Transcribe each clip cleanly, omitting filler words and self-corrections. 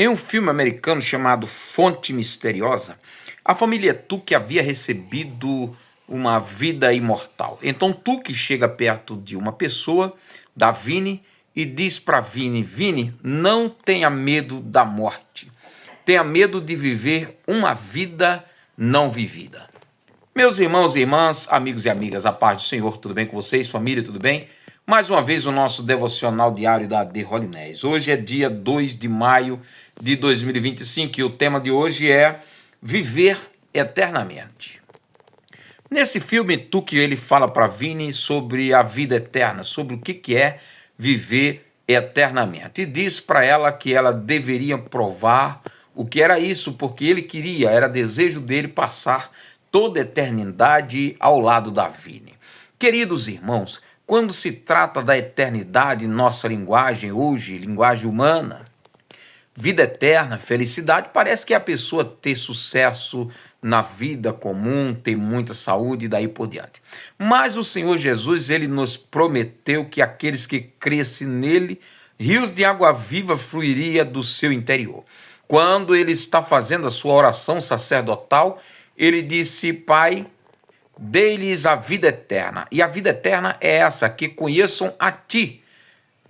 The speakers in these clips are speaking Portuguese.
Em um filme americano chamado Fonte Misteriosa, a família Tuque havia recebido uma vida imortal. Então Tuque chega perto de uma pessoa, da Vini, e diz para Vini: Vini, não tenha medo da morte. Tenha medo de viver uma vida não vivida. Meus irmãos e irmãs, amigos e amigas, a paz do Senhor, tudo bem com vocês? Família, tudo bem? Mais uma vez o nosso devocional diário da AD Holinés. Hoje é dia 2 de maio de 2025 e o tema de hoje é Viver Eternamente. Nesse filme, Tuque ele fala para Vini sobre a vida eterna, sobre o que é viver eternamente. E diz para ela que ela deveria provar o que era isso, porque ele queria, era desejo dele passar toda a eternidade ao lado da Vini. Queridos irmãos, quando se trata da eternidade, nossa linguagem hoje, linguagem humana, vida eterna, felicidade, parece que é a pessoa ter sucesso na vida comum, ter muita saúde e daí por diante. Mas o Senhor Jesus, ele nos prometeu que aqueles que crescem nele, rios de água viva fluiria do seu interior. Quando ele está fazendo a sua oração sacerdotal, ele disse: Pai, dê-lhes a vida eterna. E a vida eterna é essa, que conheçam a Ti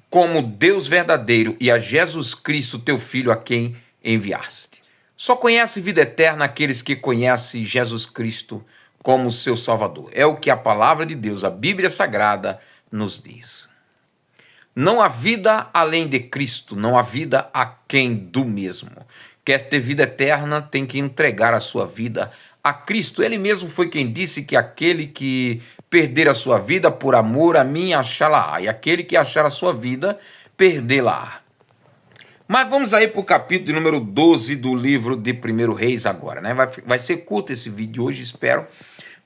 como Deus verdadeiro e a Jesus Cristo, Teu Filho, a quem enviaste. Só conhece vida eterna aqueles que conhecem Jesus Cristo como seu Salvador. É o que a palavra de Deus, a Bíblia Sagrada, nos diz. Não há vida além de Cristo, não há vida aquém do mesmo. Quer ter vida eterna, tem que entregar a sua vida a Cristo. Ele mesmo foi quem disse que aquele que perder a sua vida por amor a mim achá-la-á, e aquele que achar a sua vida, perdê-la-á. Mas vamos aí para o capítulo número 12 do livro de 1 Reis agora, né? Vai ser curto esse vídeo hoje, espero.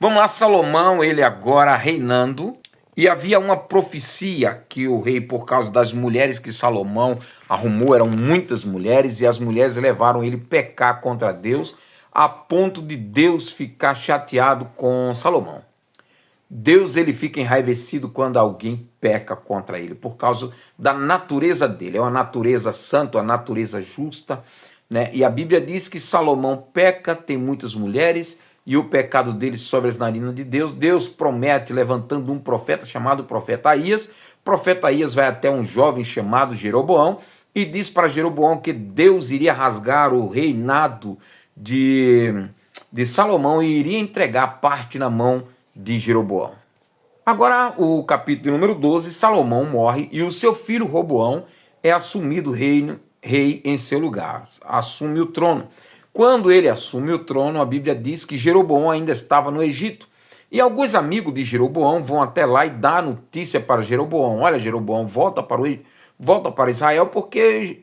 Vamos lá, Salomão, ele agora reinando, e havia uma profecia que o rei, por causa das mulheres que Salomão arrumou, eram muitas mulheres, e as mulheres levaram ele pecar contra Deus, a ponto de Deus ficar chateado com Salomão. Deus ele fica enraivecido quando alguém peca contra ele, por causa da natureza dele. É uma natureza santa, uma natureza justa, né? E a Bíblia diz que Salomão peca, tem muitas mulheres, e o pecado dele sobre as narinas de Deus. Deus promete, levantando um profeta chamado profeta Aías. O profeta Aías vai até um jovem chamado Jeroboão e diz para Jeroboão que Deus iria rasgar o reinado de Salomão e iria entregar parte na mão de Jeroboão. Agora, o capítulo número 12, Salomão morre e o seu filho Roboão é assumido rei em seu lugar, assume o trono. Quando ele assume o trono, a Bíblia diz que Jeroboão ainda estava no Egito. E alguns amigos de Jeroboão vão até lá e dão notícia para Jeroboão: olha, Jeroboão, volta para Israel, porque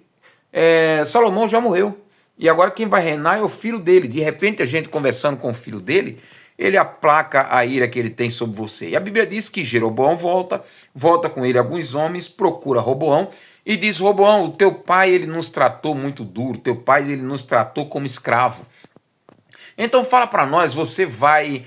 Salomão já morreu. E agora quem vai reinar é o filho dele. De repente, a gente conversando com o filho dele, ele aplaca a ira que ele tem sobre você. E a Bíblia diz que Jeroboão volta com ele alguns homens, procura Roboão e diz: Roboão, o teu pai ele nos tratou muito duro, teu pai ele nos tratou como escravo. Então fala para nós, você vai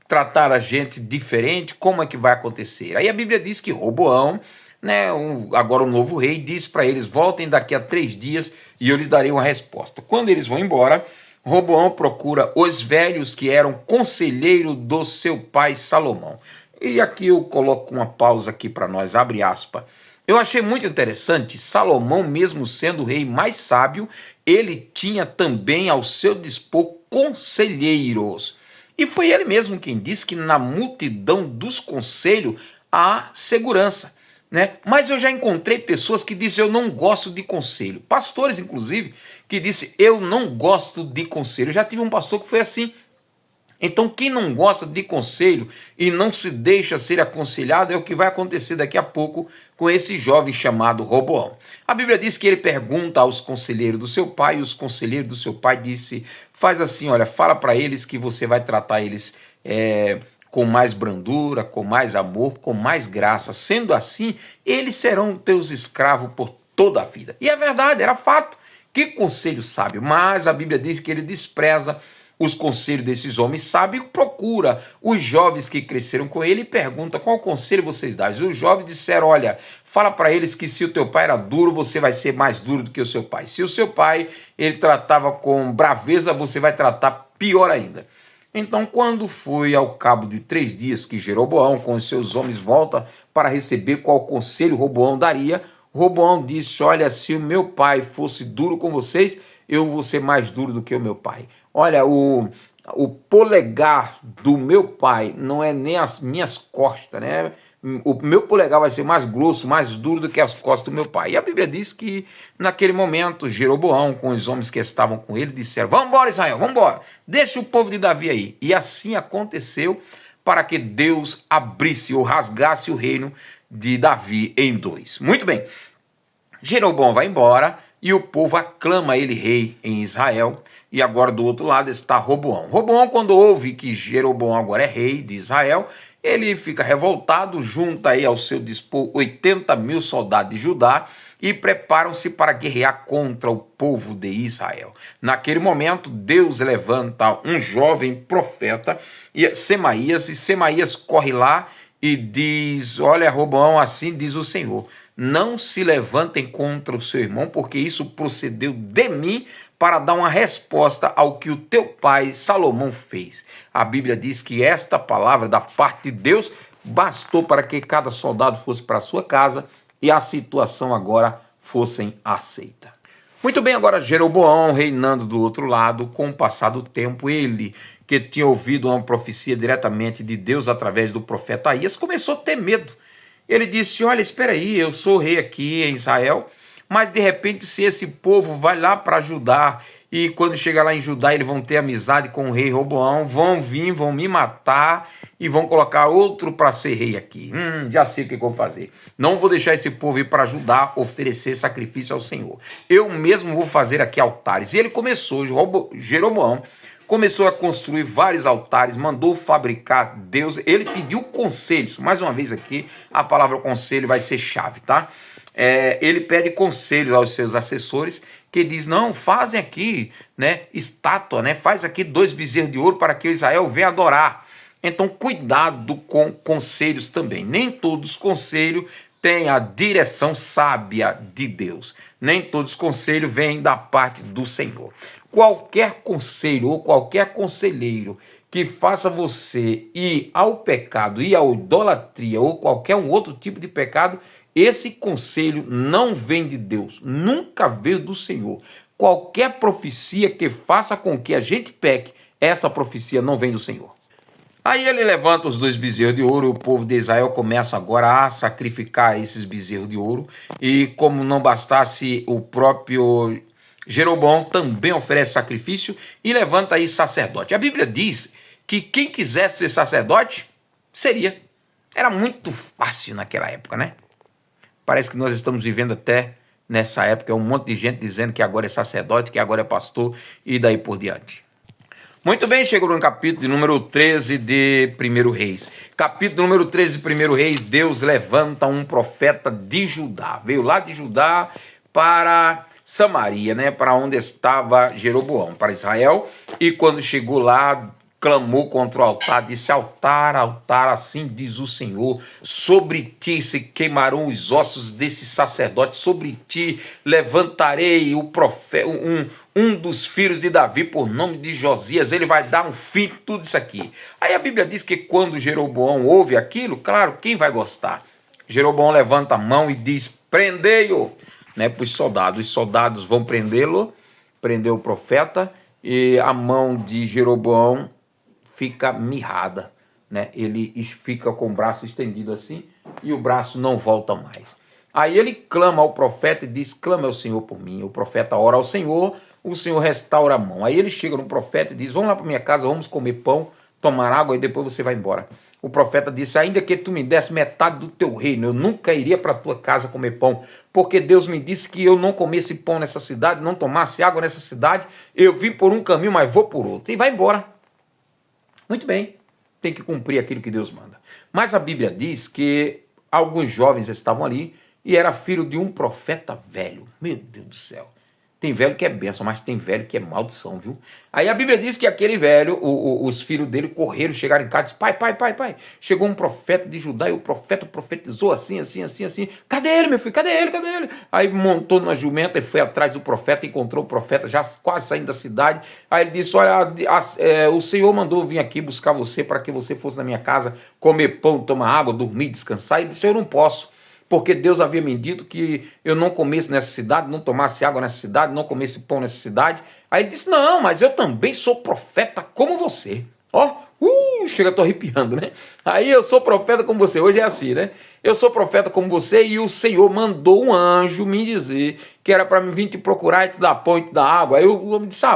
tratar a gente diferente? Como é que vai acontecer? Aí a Bíblia diz que Roboão, né, agora o novo rei, diz para eles: voltem daqui a 3 dias e eu lhes darei uma resposta. Quando eles vão embora, Roboão procura os velhos que eram conselheiros do seu pai Salomão. E aqui eu coloco uma pausa aqui para nós, abre aspas. Eu achei muito interessante, Salomão, mesmo sendo o rei mais sábio, ele tinha também ao seu dispor conselheiros. E foi ele mesmo quem disse que na multidão dos conselhos há segurança, né? Mas eu já encontrei pessoas que dizem: eu não gosto de conselho. Pastores, inclusive, que dizem: eu não gosto de conselho. Eu já tive um pastor que foi assim. Então, quem não gosta de conselho e não se deixa ser aconselhado é o que vai acontecer daqui a pouco com esse jovem chamado Roboão. A Bíblia diz que ele pergunta aos conselheiros do seu pai, e os conselheiros do seu pai disse: faz assim, olha, fala para eles que você vai tratar eles com mais brandura, com mais amor, com mais graça. Sendo assim, eles serão teus escravos por toda a vida. E é verdade, era fato. Que conselho sábio. Mas a Bíblia diz que ele despreza os conselhos desses homens sábios, procura os jovens que cresceram com ele e pergunta qual conselho vocês dão. Os jovens disseram, olha, fala para eles que se o teu pai era duro, você vai ser mais duro do que o seu pai. Se o seu pai ele tratava com braveza, você vai tratar pior ainda. Então, quando foi ao cabo de 3 dias que Jeroboão com os seus homens volta para receber qual conselho Roboão daria, Roboão disse, olha, se o meu pai fosse duro com vocês, eu vou ser mais duro do que o meu pai. Olha, o polegar do meu pai não é nem as minhas costas, né? O meu polegar vai ser mais grosso, mais duro do que as costas do meu pai. E a Bíblia diz que naquele momento Jeroboão com os homens que estavam com ele disseram, vamos embora Israel, vamos embora, deixa o povo de Davi aí. E assim aconteceu para que Deus abrisse ou rasgasse o reino de Davi em 2. Muito bem, Jeroboão vai embora e o povo aclama ele rei em Israel. E agora do outro lado está Roboão. Roboão, quando ouve que Jeroboão agora é rei de Israel, ele fica revoltado, junta aí ao seu dispor 80.000 soldados de Judá e preparam-se para guerrear contra o povo de Israel. Naquele momento, Deus levanta um jovem profeta, Semaías, e Semaías corre lá e diz, olha, Roboão, assim diz o Senhor, não se levantem contra o seu irmão, porque isso procedeu de mim para dar uma resposta ao que o teu pai Salomão fez. A Bíblia diz que esta palavra da parte de Deus bastou para que cada soldado fosse para a sua casa e a situação agora fosse aceita. Muito bem, agora Jeroboão reinando do outro lado, com o passar do tempo, ele que tinha ouvido uma profecia diretamente de Deus através do profeta Aías, começou a ter medo. Ele disse, olha, espera aí, eu sou rei aqui em Israel, mas de repente se esse povo vai lá para Judá e quando chegar lá em Judá eles vão ter amizade com o rei Roboão, vão vir, vão me matar e vão colocar outro para ser rei aqui. Já sei o que eu vou fazer. Não vou deixar esse povo ir para Judá oferecer sacrifício ao Senhor. Eu mesmo vou fazer aqui altares. E ele começou, Jeroboão, começou a construir vários altares, mandou fabricar Deus, ele pediu conselhos, mais uma vez aqui, a palavra conselho vai ser chave, tá? Ele pede conselhos aos seus assessores, que diz, não, fazem aqui, né, estátua, né, faz aqui 2 bezerros de ouro para que Israel venha adorar. Então, cuidado com conselhos também, nem todos os conselhos têm a direção sábia de Deus, nem todos os conselhos vêm da parte do Senhor. Qualquer conselho ou qualquer conselheiro que faça você ir ao pecado, ir à idolatria ou qualquer um outro tipo de pecado, esse conselho não vem de Deus, nunca veio do Senhor. Qualquer profecia que faça com que a gente peque, essa profecia não vem do Senhor. Aí ele levanta os 2 bezerros de ouro, o povo de Israel começa agora a sacrificar esses bezerros de ouro, e como não bastasse, o próprio Jeroboão também oferece sacrifício e levanta aí sacerdote. A Bíblia diz que quem quisesse ser sacerdote, seria. Era muito fácil naquela época, né? Parece que nós estamos vivendo até nessa época, um monte de gente dizendo que agora é sacerdote, que agora é pastor e daí por diante. Muito bem, chegou no capítulo de número 13 de 1 Reis. Capítulo número 13 de 1 Reis, Deus levanta um profeta de Judá. Veio lá de Judá para Samaria, né, para onde estava Jeroboão, para Israel. E quando chegou lá, clamou contra o altar, disse, altar, altar, assim diz o Senhor, sobre ti se queimarão os ossos desse sacerdote, sobre ti levantarei o profeta, um dos filhos de Davi por nome de Josias, ele vai dar um fim em tudo isso aqui. Aí a Bíblia diz que quando Jeroboão ouve aquilo, claro, quem vai gostar? Jeroboão levanta a mão e diz, prendei-o, né, para os soldados vão prendê-lo, prender o profeta, e a mão de Jeroboão fica mirrada, né? Ele fica com o braço estendido assim e o braço não volta mais. Aí ele clama ao profeta e diz, clama ao Senhor por mim. O profeta ora ao Senhor, o Senhor restaura a mão. Aí ele chega no profeta e diz, vamos lá para minha casa, vamos comer pão, tomar água e depois você vai embora. O profeta disse, ainda que tu me desse metade do teu reino, eu nunca iria para a tua casa comer pão, porque Deus me disse que eu não comesse pão nessa cidade, não tomasse água nessa cidade, eu vim por um caminho, mas vou por outro. E vai embora. Muito bem, tem que cumprir aquilo que Deus manda. Mas a Bíblia diz que alguns jovens estavam ali e era filho de um profeta velho. Meu Deus do céu. Tem velho que é bênção, mas tem velho que é maldição, viu? Aí a Bíblia diz que aquele velho, os filhos dele correram, chegaram em casa e disseram, pai, chegou um profeta de Judá e o profeta profetizou assim. Cadê ele, meu filho? Cadê ele? Aí montou numa jumenta e foi atrás do profeta, encontrou o profeta já quase saindo da cidade. Aí ele disse, olha, o Senhor mandou vir aqui buscar você para que você fosse na minha casa comer pão, tomar água, dormir, descansar. Ele disse, eu não posso, porque Deus havia me dito que eu não comesse nessa cidade, não tomasse água nessa cidade, não comesse pão nessa cidade. Aí ele disse, não, mas eu também sou profeta como você. Ó, chega, tô arrepiando, né? Aí eu sou profeta como você, hoje é assim, né? Eu sou profeta como você e o Senhor mandou um anjo me dizer que era para me vir te procurar e te dar pão e te dar água. Aí o homem disse,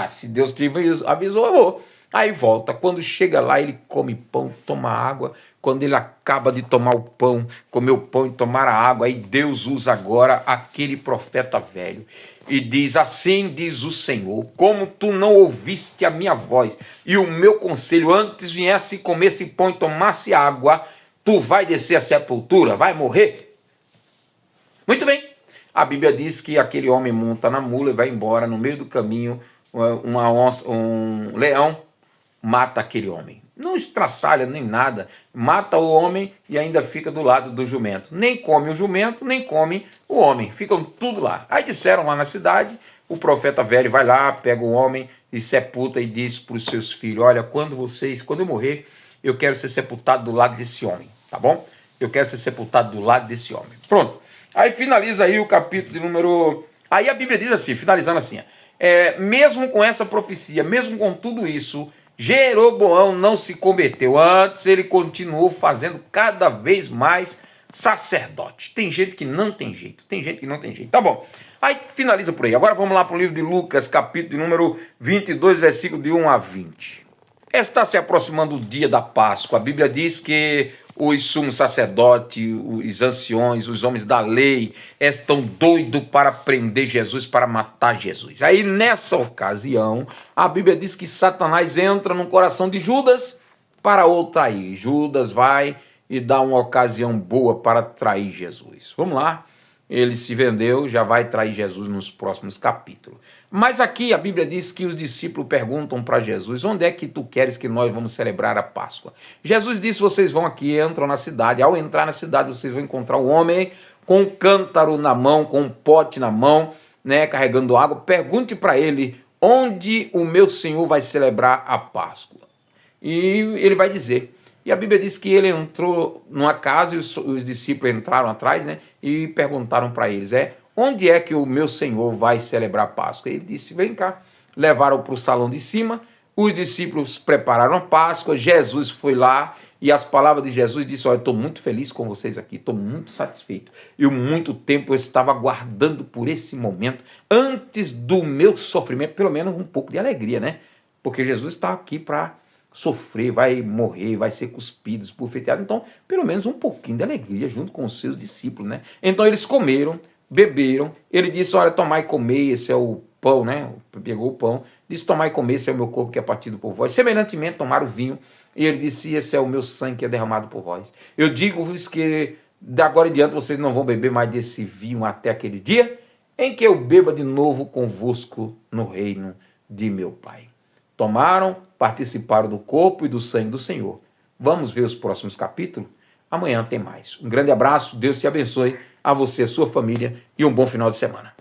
se Deus te avisou, eu vou. Aí volta, quando chega lá ele come pão, toma água. Quando ele acaba de tomar o pão, comer o pão e tomar a água, aí Deus usa agora aquele profeta velho e diz, assim diz o Senhor, como tu não ouviste a minha voz e o meu conselho antes viesse comer esse pão e tomasse água, tu vai descer à sepultura, vai morrer. Muito bem, a Bíblia diz que aquele homem monta na mula e vai embora, no meio do caminho, um leão mata aquele homem. Não estraçalha nem nada, mata o homem e ainda fica do lado do jumento. Nem come o jumento, nem come o homem, ficam tudo lá. Aí disseram lá na cidade, o profeta velho vai lá, pega o homem e sepulta e diz para os seus filhos, olha, quando eu morrer, eu quero ser sepultado do lado desse homem, tá bom? Eu quero ser sepultado do lado desse homem. Pronto. Aí finaliza aí o capítulo de número... Aí a Bíblia diz assim, finalizando assim, mesmo com essa profecia, mesmo com tudo isso, Jeroboão não se converteu. Antes ele continuou fazendo cada vez mais sacerdote. Tem gente que não tem jeito. Tá bom. Aí finaliza por aí. Agora vamos lá para o livro de Lucas, capítulo número 22, versículo de 1 a 20. Está se aproximando o dia da Páscoa. A Bíblia diz que os sumos sacerdotes, os anciões, os homens da lei estão doidos para prender Jesus, para matar Jesus. Aí nessa ocasião, a Bíblia diz que Satanás entra no coração de Judas para o trair. Judas vai e dá uma ocasião boa para trair Jesus. Vamos lá. Ele se vendeu, já vai trair Jesus nos próximos capítulos. Mas aqui a Bíblia diz que os discípulos perguntam para Jesus, onde é que tu queres que nós vamos celebrar a Páscoa? Jesus disse, vocês vão aqui, entram na cidade. Ao entrar na cidade, vocês vão encontrar um homem com um cântaro na mão, com um pote na mão, né, carregando água. Pergunte para ele, onde o meu Senhor vai celebrar a Páscoa? E ele vai dizer... E a Bíblia diz que ele entrou numa casa e os discípulos entraram atrás, né? E perguntaram para eles, onde é que o meu Senhor vai celebrar a Páscoa? Ele disse, vem cá. Levaram para o salão de cima, os discípulos prepararam a Páscoa, Jesus foi lá e as palavras de Jesus disse, olha, estou muito feliz com vocês aqui, estou muito satisfeito. Eu muito tempo eu estava aguardando por esse momento, antes do meu sofrimento, pelo menos um pouco de alegria, né? Porque Jesus está aqui para... sofrer, vai morrer, vai ser cuspido, esbofeteado, então pelo menos um pouquinho de alegria junto com os seus discípulos, né? Então eles comeram, beberam, ele disse, olha, tomai e comer, esse é o pão, né? Pegou o pão, disse, tomai e comer, esse é o meu corpo que é partido por vós. Semelhantemente tomaram o vinho, e ele disse, esse é o meu sangue que é derramado por vós. Eu digo-vos que de agora em diante vocês não vão beber mais desse vinho até aquele dia em que eu beba de novo convosco no reino de meu Pai. Tomaram, participaram do corpo e do sangue do Senhor. Vamos ver os próximos capítulos? Amanhã tem mais. Um grande abraço, Deus te abençoe, a você, a sua família e um bom final de semana.